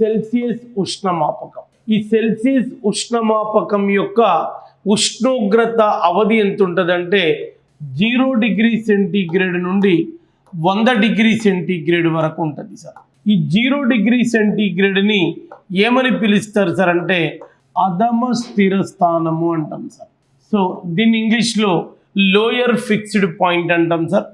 Celsius ఉష్ణమాపకం. ఈ Celsius ఉష్ణమాపకం యొక్క ఉష్ణోగ్రత అవధి ఎంత ఉంటుందంటే 0 డిగ్రీ సెంటీగ్రేడ్ నుండి 100 డిగ్రీ సెంటీగ్రేడ్ వరకు ఉంటుంది సార్. ఈ 0 డిగ్రీ సెంటీగ్రేడ్ని ఏమని పిలుస్తారు సార్ అంటే అధమ స్థిర స్థానము అంటాం సార్. సో దీన్ని ఇంగ్లీష్లో లోయర్ ఫిక్స్డ్ పాయింట్ అంటాం సార్.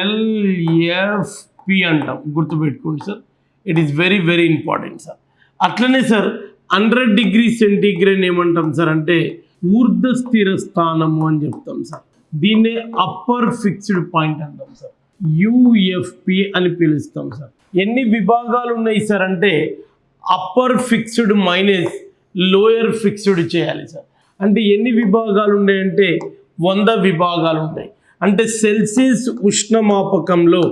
LFP అంటాం, గుర్తుపెట్టుకోండి sir. It is very very important sir. అట్లనే సార్ 100 డిగ్రీ సెంటీగ్రేడ్ ఏమంటాం సార్ అంటే ఊర్ధ స్థిర స్థానము అని చెప్తాం సార్. దీన్నే అప్పర్ ఫిక్స్డ్ పాయింట్ అంటాం సార్. UFP అని పిలుస్తాం సార్. ఎన్ని విభాగాలు ఉన్నాయి సార్ అంటే upper fixed minus lower fixed చేయాలి సార్. అంటే ఎన్ని విభాగాలు ఉన్నాయంటే 100 విభాగాలు ఉంటాయి. అంటే సెల్సియస్ ఉష్ణమాపకంలో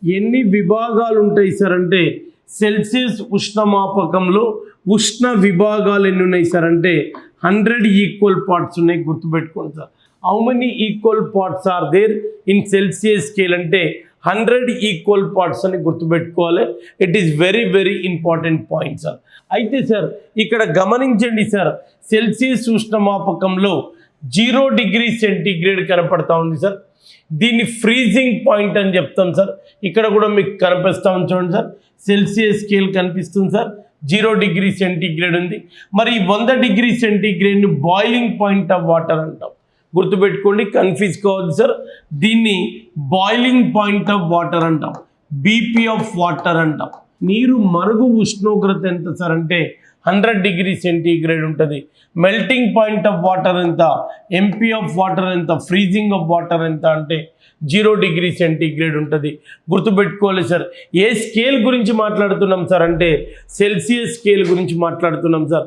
ఎన్ని విభాగాలు ఉంటాయి సార్ అంటే సెల్సియస్ ఉష్ణమాపకంలో ఉష్ణ విభాగాలు ఎన్ని ఉన్నాయి సార్ అంటే 100 ఈక్వల్ పార్ట్స్ ఉన్నాయి, గుర్తుపెట్టుకోండి sir. How many equal parts are there in Celsius scale అంటే 100 ఈక్వల్ పార్ట్స్ అని గుర్తుపెట్టుకోవాలి. It is very very important point sir. అయితే సార్ ఇక్కడ గమనించండి సార్, సెల్సియస్ ఉష్ణమాపకంలో 0 డిగ్రీ సెంటీగ్రేడ్ కనపడతా ఉంది సార్. దీన్ని ఫ్రీజింగ్ పాయింట్ అని చెప్తాం సార్. ఇక్కడ కూడా మీకు కనిపిస్తూ ఉంది చూడండి సార్, సెల్సియస్ స్కేల్ కనిపిస్తుంది సార్. 0 డిగ్రీ సెంటీగ్రేడ్ ఉంది. మరి 100 డిగ్రీ సెంటీగ్రేడ్ని బాయిలింగ్ పాయింట్ ఆఫ్ వాటర్ అంటాం, గుర్తుపెట్టుకోండి, కన్ఫ్యూజ్ కావద్దు సార్. దీన్ని బాయిలింగ్ పాయింట్ ఆఫ్ వాటర్ అంటాం, BP ఆఫ్ వాటర్ అంటాం. నీరు మరుగు ఉష్ణోగ్రత ఎంత సార్ అంటే 100 డిగ్రీ సెంటీగ్రేడ్ ఉంటుంది. మెల్టింగ్ పాయింట్ ఆఫ్ వాటర్ ఎంత, MP ఆఫ్ వాటర్ ఎంత, ఫ్రీజింగ్ ఆఫ్ వాటర్ ఎంత అంటే 0 డిగ్రీ సెంటీగ్రేడ్ ఉంటుంది. గుర్తుపెట్టుకోవాలి సార్. ఏ స్కేల్ గురించి మాట్లాడుతున్నాం సార్ అంటే సెల్సియస్ స్కేల్ గురించి మాట్లాడుతున్నాం సార్.